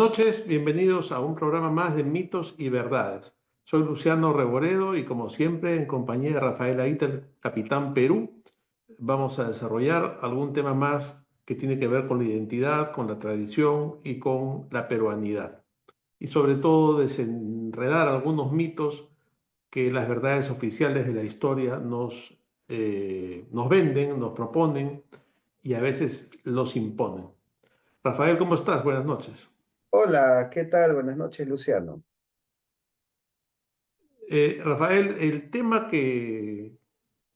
noches, bienvenidos a un programa más de mitos y verdades. Soy Luciano Reboredo y como siempre en compañía de Rafael Aitel, Capitán Perú, vamos a desarrollar algún tema más que tiene que ver con la identidad, con la tradición y con la peruanidad. Y sobre todo desenredar algunos mitos que las verdades oficiales de la historia nos venden, nos proponen y a veces los imponen. Rafael, ¿cómo estás? Buenas noches. Hola, ¿qué tal? Buenas noches, Luciano. Rafael, el tema que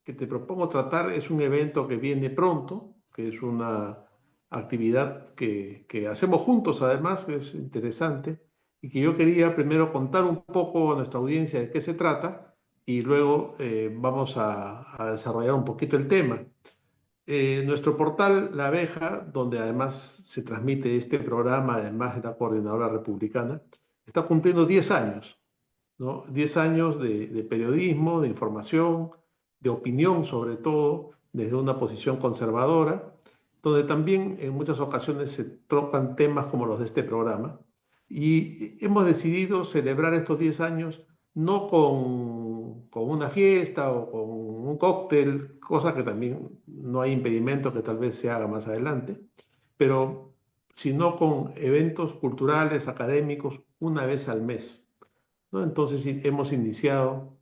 te propongo tratar es un evento que viene pronto, que es una actividad que hacemos juntos además, que es interesante, y que yo quería primero contar un poco a nuestra audiencia de qué se trata y luego vamos a desarrollar un poquito el tema. Nuestro portal La Abeja, donde además se transmite este programa, además de la Coordinadora Republicana, está cumpliendo 10 años, ¿no? 10 años de periodismo, de información, de opinión sobre todo, desde una posición conservadora, donde también en muchas ocasiones se tocan temas como los de este programa. Y hemos decidido celebrar estos 10 años no con una fiesta o con un cóctel, cosa que también no hay impedimento que tal vez se haga más adelante, pero sino con eventos culturales, académicos, una vez al mes, ¿no? Entonces hemos iniciado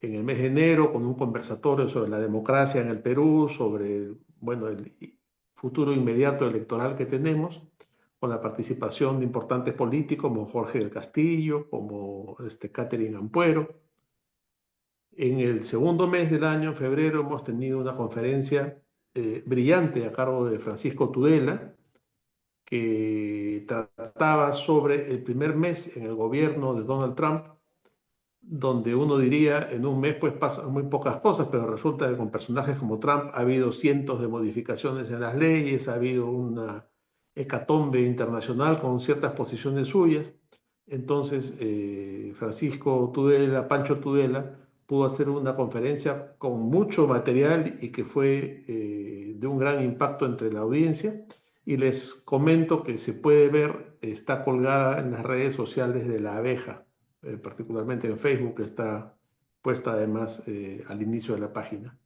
en el mes de enero con un conversatorio sobre la democracia en el Perú, sobre, bueno, el futuro inmediato electoral que tenemos, con la participación de importantes políticos como Jorge del Castillo, como Catherine Ampuero. En el segundo mes del año, en febrero, hemos tenido una conferencia brillante a cargo de Francisco Tudela, que trataba sobre el primer mes en el gobierno de Donald Trump, donde uno diría en un mes pues pasan muy pocas cosas, pero resulta que con personajes como Trump ha habido cientos de modificaciones en las leyes, ha habido una hecatombe internacional con ciertas posiciones suyas. Entonces, Francisco Tudela, Pancho Tudela, pudo hacer una conferencia con mucho material y que fue de un gran impacto entre la audiencia. Y les comento que se puede ver, está colgada en las redes sociales de La Abeja, particularmente en Facebook, que está puesta además al inicio de la página.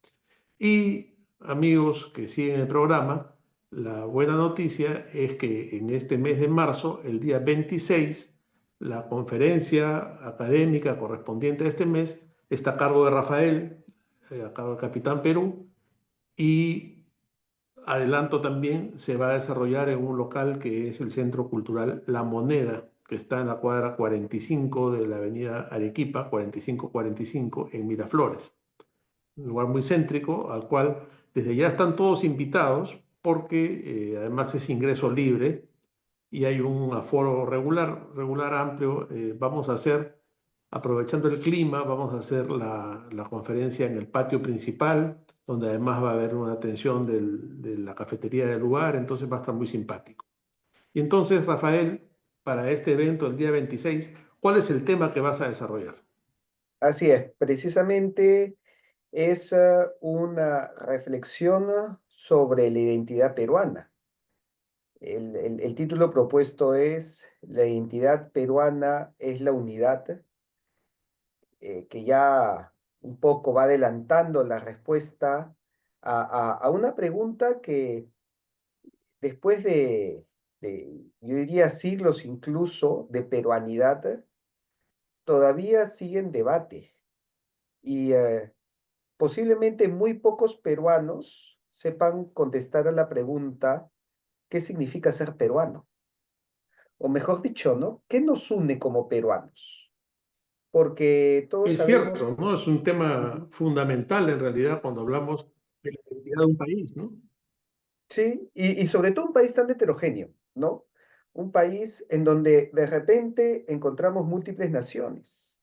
Y amigos que siguen el programa, la buena noticia es que en este mes de marzo, el día 26, la conferencia académica correspondiente a este mes está a cargo de Rafael, a cargo del Capitán Perú, y adelanto también, se va a desarrollar en un local que es el Centro Cultural La Moneda, que está en la cuadra 45 de la avenida Arequipa, 4545, en Miraflores. Un lugar muy céntrico, al cual desde ya están todos invitados, porque además es ingreso libre y hay un aforo regular amplio. Vamos a hacer, aprovechando el clima, vamos a hacer la conferencia en el patio principal, donde además va a haber una atención de la cafetería del lugar, entonces va a estar muy simpático. Y entonces, Rafael, para este evento, el día 26, ¿cuál es el tema que vas a desarrollar? Así es, precisamente es una reflexión sobre la identidad peruana. El título propuesto es La identidad peruana es la unidad, que ya un poco va adelantando la respuesta a una pregunta que después yo diría siglos incluso de peruanidad, todavía sigue en debate. Y posiblemente muy pocos peruanos sepan contestar a la pregunta, ¿qué significa ser peruano? O mejor dicho, ¿no? ¿Qué nos une como peruanos? Porque todos Es sabemos, cierto, ¿no? Es un tema ujú, fundamental en realidad cuando hablamos de la identidad de un país, ¿no? sí, y sobre todo un país tan heterogéneo, ¿no? Un país en donde de repente encontramos múltiples naciones,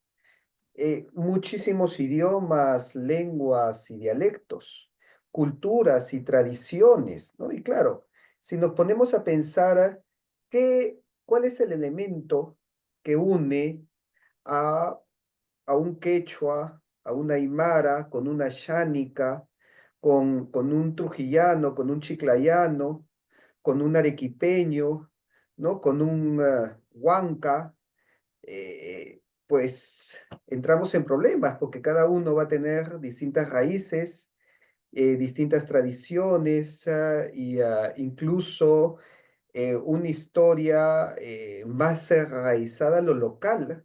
muchísimos idiomas, lenguas y dialectos, culturas y tradiciones, ¿no? Y claro, si nos ponemos a pensar cuál es el elemento que une a, a un quechua, a una aymara, con una xánica, con un trujillano, con un chiclayano, con un arequipeño, ¿no? Con un Huanca, pues entramos en problemas porque cada uno va a tener distintas raíces, distintas tradiciones y incluso una historia más enraizada a lo local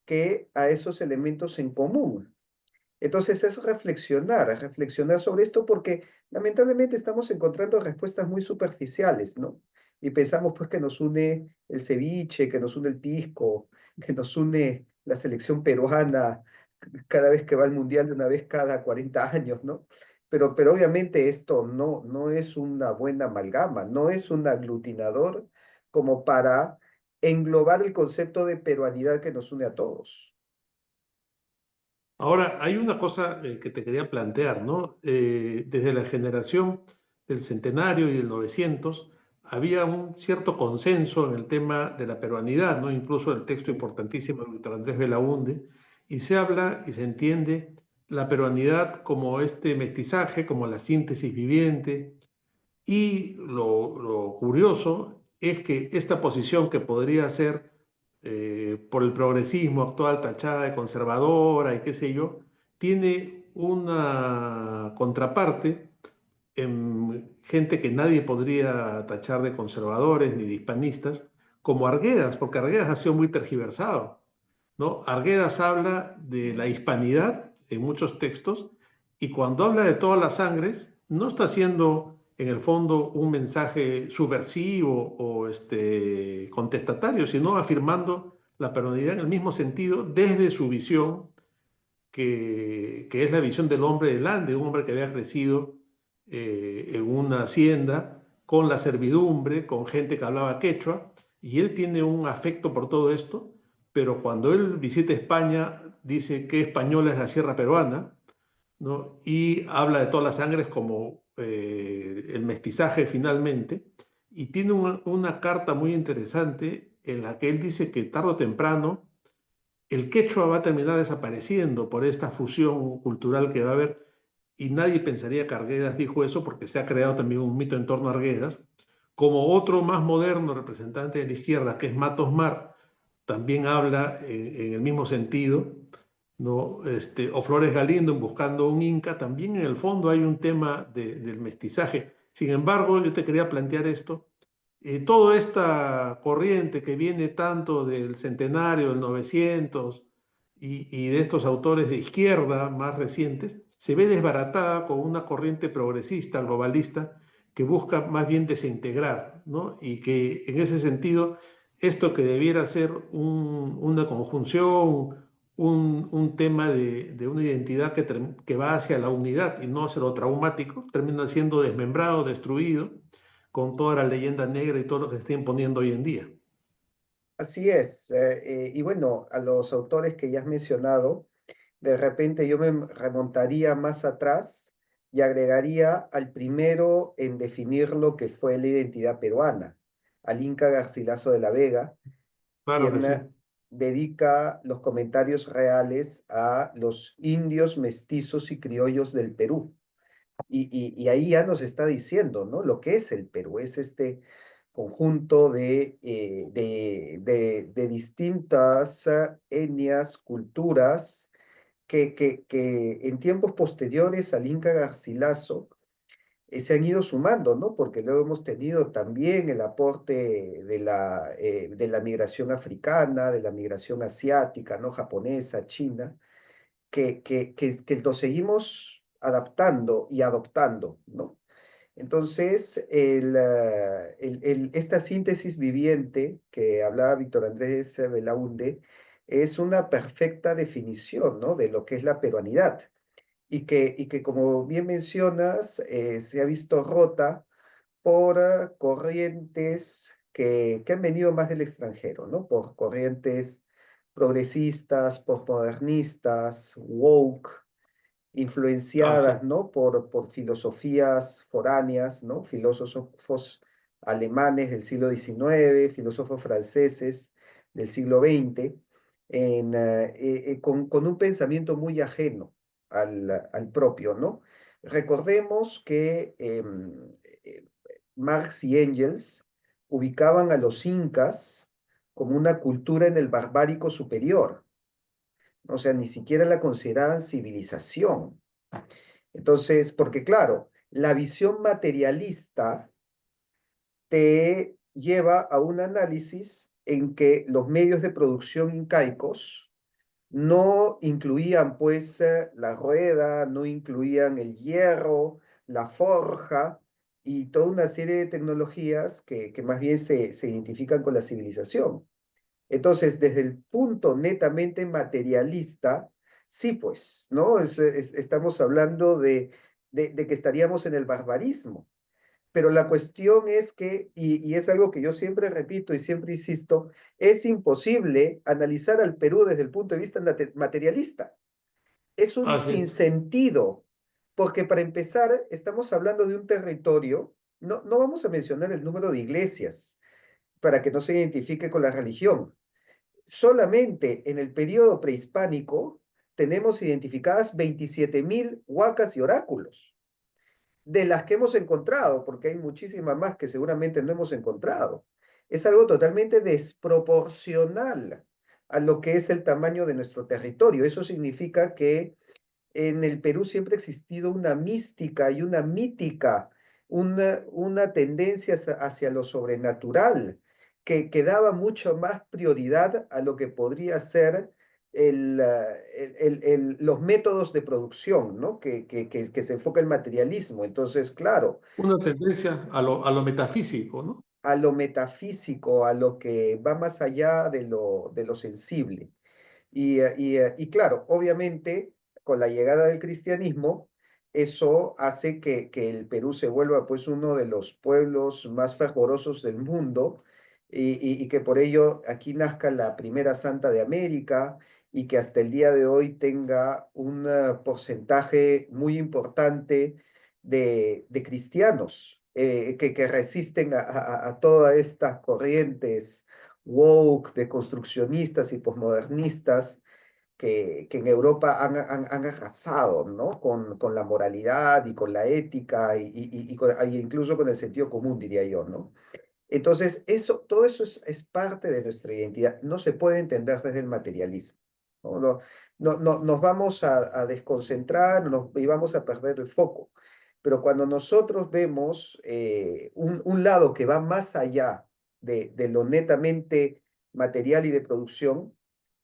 que a esos elementos en común. Entonces es reflexionar sobre esto porque lamentablemente estamos encontrando respuestas muy superficiales, ¿no? Y pensamos pues que nos une el ceviche, que nos une el pisco, que nos une la selección peruana cada vez que va al mundial de una vez cada 40 años, ¿no? Pero obviamente esto no es una buena amalgama, no es un aglutinador como para englobar el concepto de peruanidad que nos une a todos. Ahora, hay una cosa que te quería plantear, ¿no? Desde la generación del centenario y del 900 había un cierto consenso en el tema de la peruanidad, ¿no? Incluso el texto importantísimo de Víctor Andrés Belaúnde, y se habla y se entiende la peruanidad como este mestizaje, como la síntesis viviente, y lo curioso es que esta posición que podría ser por el progresismo actual tachada de conservadora y qué sé yo, tiene una contraparte en gente que nadie podría tachar de conservadores ni de hispanistas, como Arguedas, porque Arguedas ha sido muy tergiversado, ¿no? Arguedas habla de la hispanidad en muchos textos y cuando habla de todas las sangres, no está haciendo en el fondo un mensaje subversivo o contestatario, sino afirmando la peronidad en el mismo sentido desde su visión, que es la visión del hombre del Ande, un hombre que había crecido en una hacienda con la servidumbre, con gente que hablaba quechua, y él tiene un afecto por todo esto, pero cuando él visita España dice que española es la sierra peruana, ¿no? Y habla de todas las sangres como el mestizaje finalmente, y tiene una carta muy interesante en la que él dice que tarde o temprano el quechua va a terminar desapareciendo por esta fusión cultural que va a haber, y nadie pensaría que Arguedas dijo eso porque se ha creado también un mito en torno a Arguedas, como otro más moderno representante de la izquierda, que es Matos Mar, también habla en el mismo sentido, ¿no? O Flores Galindo en Buscando un Inca, también en el fondo hay un tema del mestizaje. Sin embargo, yo te quería plantear esto. Toda esta corriente que viene tanto del centenario, del 900 y de estos autores de izquierda más recientes, se ve desbaratada con una corriente progresista, globalista, que busca más bien desintegrar, ¿no? Y que en ese sentido, esto que debiera ser una conjunción, un tema de una identidad que va hacia la unidad y no hacia lo traumático, termina siendo desmembrado, destruido con toda la leyenda negra y todo lo que se está imponiendo hoy en día. Así es. Y bueno, a los autores que ya has mencionado, de repente yo me remontaría más atrás y agregaría al primero en definir lo que fue la identidad peruana, al Inca Garcilaso de la Vega, Claro que quien sí. dedica los comentarios reales a los indios, mestizos y criollos del Perú. Y ahí ya nos está diciendo, ¿no? Lo que es el Perú, es este conjunto de distintas etnias, culturas, que en tiempos posteriores al Inca Garcilaso se han ido sumando, ¿no? Porque luego hemos tenido también el aporte de la migración africana, de la migración asiática, ¿no? Japonesa, china, que lo seguimos adaptando y adoptando, ¿no? Entonces, esta síntesis viviente que hablaba Víctor Andrés Belaúnde es una perfecta definición, ¿no? De lo que es la peruanidad y que como bien mencionas, se ha visto rota por corrientes que han venido más del extranjero, ¿no? Por corrientes progresistas, postmodernistas, woke, Ah, influenciadas, sí. ¿no? Por filosofías foráneas, ¿no? Filósofos alemanes del siglo XIX, filósofos franceses del siglo XX, con un pensamiento muy ajeno al propio, ¿no? Recordemos que eh, Marx y Engels ubicaban a los incas como una cultura en el barbárico superior. O sea, ni siquiera la consideraban civilización. Entonces, porque claro, la visión materialista te lleva a un análisis en que los medios de producción incaicos no incluían pues la rueda, no incluían el hierro, la forja y toda una serie de tecnologías que más bien se identifican con la civilización. Entonces, desde el punto netamente materialista, sí, pues, ¿no? Estamos hablando de que estaríamos en el barbarismo. Pero la cuestión es que, y es algo que yo siempre repito y siempre insisto, es imposible analizar al Perú desde el punto de vista materialista. Es un Así es. sinsentido, porque para empezar, estamos hablando de un territorio, no vamos a mencionar el número de iglesias para que no se identifique con la religión. Solamente en el periodo prehispánico tenemos identificadas 27.000 huacas y oráculos de las que hemos encontrado, porque hay muchísimas más que seguramente no hemos encontrado. Es algo totalmente desproporcional a lo que es el tamaño de nuestro territorio. Eso significa que en el Perú siempre ha existido una mística y una mítica, una tendencia hacia lo sobrenatural, que daba mucho más prioridad a lo que podría ser los métodos de producción, ¿no? Que se enfoca el materialismo. Entonces, claro, Una tendencia a lo metafísico, ¿no? a lo metafísico, a lo que va más allá de lo sensible. Y claro, obviamente, con la llegada del cristianismo, eso hace que el Perú se vuelva pues uno de los pueblos más fervorosos del mundo y que por ello aquí nazca la primera santa de América y que hasta el día de hoy tenga un porcentaje muy importante de cristianos que resisten a todas estas corrientes woke, de construccionistas y posmodernistas que en Europa han arrasado, ¿no? Con la moralidad y con la ética y incluso con el sentido común, diría yo, ¿no? Entonces, todo eso es parte de nuestra identidad. No se puede entender desde el materialismo, ¿no? Nos vamos a desconcentrar y vamos a perder el foco. Pero cuando nosotros vemos un lado que va más allá de lo netamente material y de producción,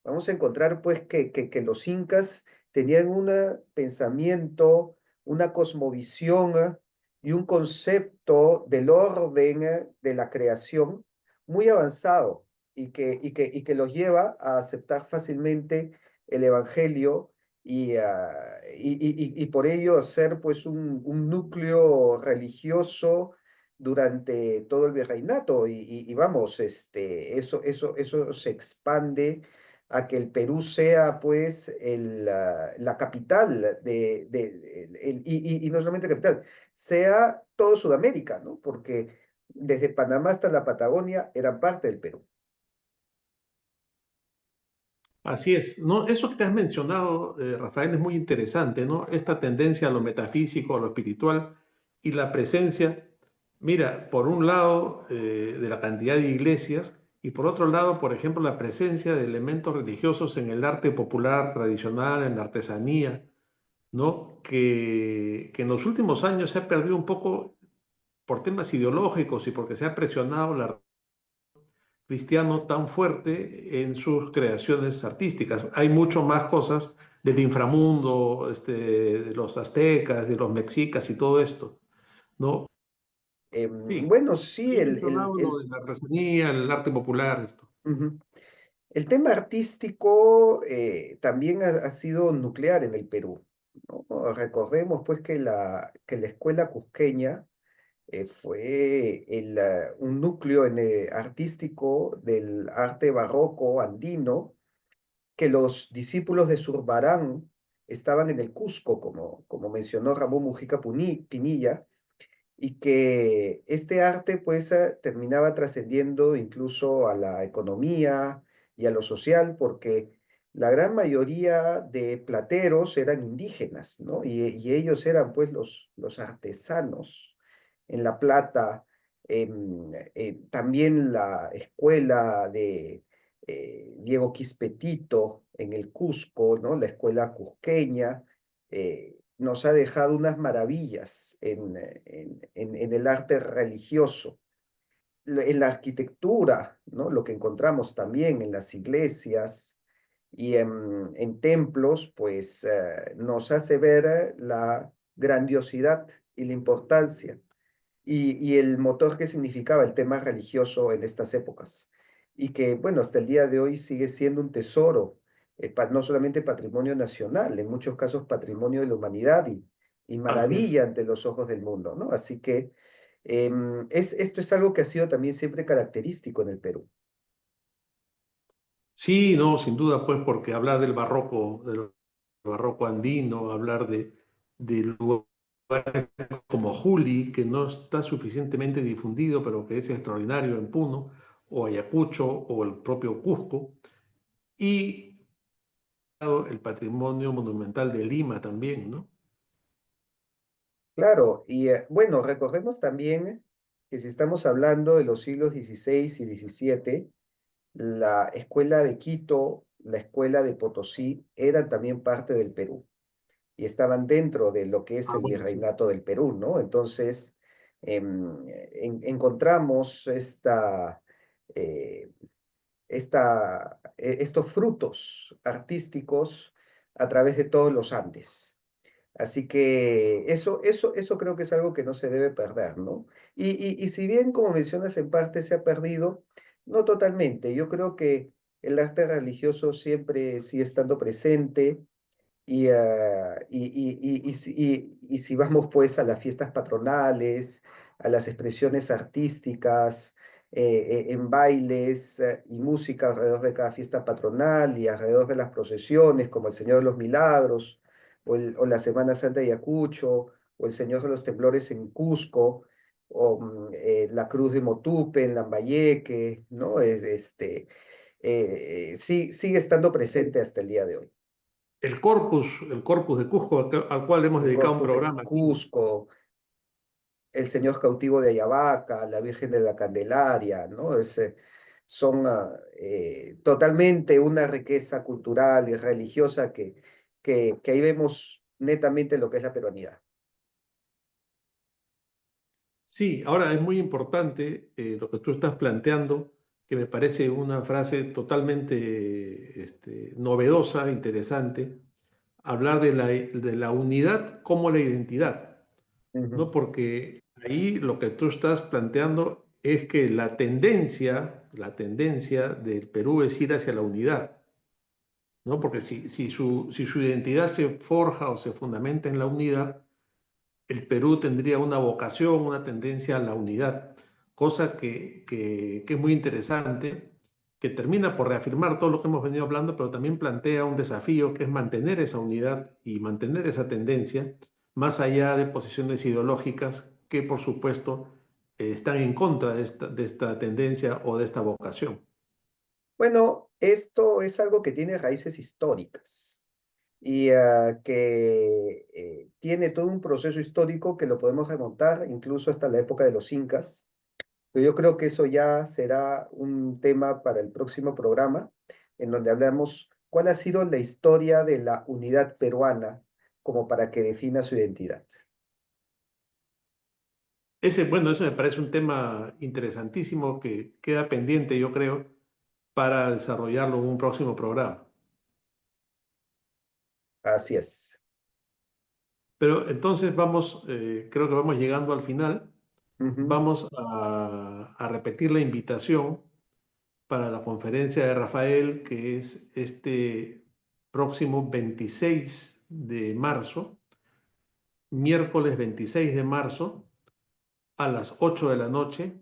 vamos a encontrar pues que los incas tenían un pensamiento, una cosmovisión y un concepto del orden de la creación muy avanzado y que los lleva a aceptar fácilmente el Evangelio y por ello ser pues un núcleo religioso durante todo el virreinato y vamos, eso se expande a que el Perú sea pues la capital y no solamente capital, sea todo Sudamérica, ¿no? Porque desde Panamá hasta la Patagonia eran parte del Perú. Así es, ¿no? Eso que te has mencionado, Rafael, es muy interesante, ¿no? Esta tendencia a lo metafísico, a lo espiritual y la presencia, mira, por un lado, de la cantidad de iglesias y por otro lado, por ejemplo, la presencia de elementos religiosos en el arte popular tradicional, en la artesanía, ¿no? Que en los últimos años se ha perdido un poco por temas ideológicos y porque se ha presionado la cristiano tan fuerte en sus creaciones artísticas. Hay mucho más cosas del inframundo, de los aztecas, de los mexicas y todo esto, ¿no? Sí, Bueno, sí, he mencionado lo de la artesanía, el arte popular, esto. ujú. El tema artístico también ha sido nuclear en el Perú, ¿no? Recordemos pues que la escuela cusqueña fue un núcleo artístico del arte barroco andino, que los discípulos de Zurbarán estaban en el Cusco, como mencionó Ramón Mujica Pinilla, y que este arte pues terminaba trascendiendo incluso a la economía y a lo social, porque la gran mayoría de plateros eran indígenas, ¿no? Y ellos eran pues los artesanos en La Plata, También la escuela de Diego Quispetito en el Cusco, ¿no? La escuela cusqueña, nos ha dejado unas maravillas en el arte religioso, en la arquitectura, ¿no? Lo que encontramos también en las iglesias y en templos, pues nos hace ver la grandiosidad y la importancia y el motor que significaba el tema religioso en estas épocas. Y que, bueno, hasta el día de hoy sigue siendo un tesoro, no solamente patrimonio nacional, en muchos casos patrimonio de la humanidad y Así es. maravilla ante los ojos del mundo, ¿no? Así que esto es algo que ha sido también siempre característico en el Perú. Sí, no, sin duda, pues, porque hablar del barroco andino, hablar de lugares como Juli, que no está suficientemente difundido, pero que es extraordinario en Puno, o Ayacucho, o el propio Cusco, y el patrimonio monumental de Lima también, ¿no? Claro, y bueno, recordemos también que si estamos hablando de los siglos XVI y XVII, la escuela de Quito, la escuela de Potosí, eran también parte del Perú y estaban dentro de lo que es Ah, el bueno, sí. virreinato del Perú, ¿no? Entonces, encontramos eh, estos frutos artísticos a través de todos los Andes. Así que eso creo que es algo que no se debe perder, ¿no? Y si bien, como mencionas, en parte se ha perdido, no totalmente. Yo creo que el arte religioso siempre sigue estando presente y si vamos pues a las fiestas patronales, a las expresiones artísticas, en bailes y música alrededor de cada fiesta patronal y alrededor de las procesiones, como el Señor de los Milagros, o la Semana Santa de Ayacucho, o el Señor de los Temblores en Cusco, o la Cruz de Motupe en Lambayeque, ¿no? Sí, sigue estando presente hasta el día de hoy. El Corpus de Cusco, al cual hemos El dedicado un Corpus de programa aquí, ¿no? Cusco, el Señor cautivo de Ayabaca, la Virgen de la Candelaria, ¿no? Son totalmente una riqueza cultural y religiosa que ahí vemos netamente lo que es la peruanidad. Sí, ahora es muy importante lo que tú estás planteando, que me parece una frase totalmente novedosa, interesante, hablar de la unidad como la identidad, Ujú. ¿no? Porque ahí lo que tú estás planteando es que la tendencia del Perú es ir hacia la unidad, ¿no? Porque si su identidad se forja o se fundamenta en la unidad, el Perú tendría una vocación, una tendencia a la unidad, cosa que es muy interesante, que termina por reafirmar todo lo que hemos venido hablando, pero también plantea un desafío que es mantener esa unidad y mantener esa tendencia, más allá de posiciones ideológicas que, por supuesto, están en contra de esta tendencia o de esta vocación. Bueno, esto es algo que tiene raíces históricas y que tiene todo un proceso histórico que lo podemos remontar incluso hasta la época de los incas. Pero yo creo que eso ya será un tema para el próximo programa, en donde hablamos cuál ha sido la historia de la unidad peruana como para que defina su identidad. Bueno, ese me parece un tema interesantísimo que queda pendiente, yo creo, para desarrollarlo en un próximo programa. Así es. Pero entonces creo que vamos llegando al final. Ujú. Vamos a repetir la invitación para la conferencia de Rafael, que es este próximo 26 de marzo, miércoles 26 de marzo, a las 8 de la noche,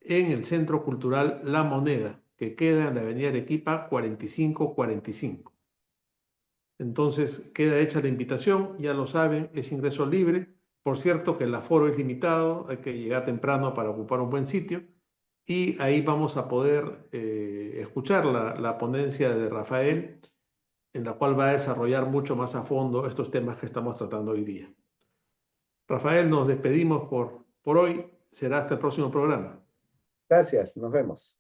en el Centro Cultural La Moneda, que queda en la Avenida Arequipa 4545. Entonces queda hecha la invitación, ya lo saben, es ingreso libre. Por cierto que el aforo es limitado, hay que llegar temprano para ocupar un buen sitio y ahí vamos a poder escuchar la ponencia de Rafael, en la cual va a desarrollar mucho más a fondo estos temas que estamos tratando hoy día. Rafael, nos despedimos por hoy. Será hasta el próximo programa. Gracias, nos vemos.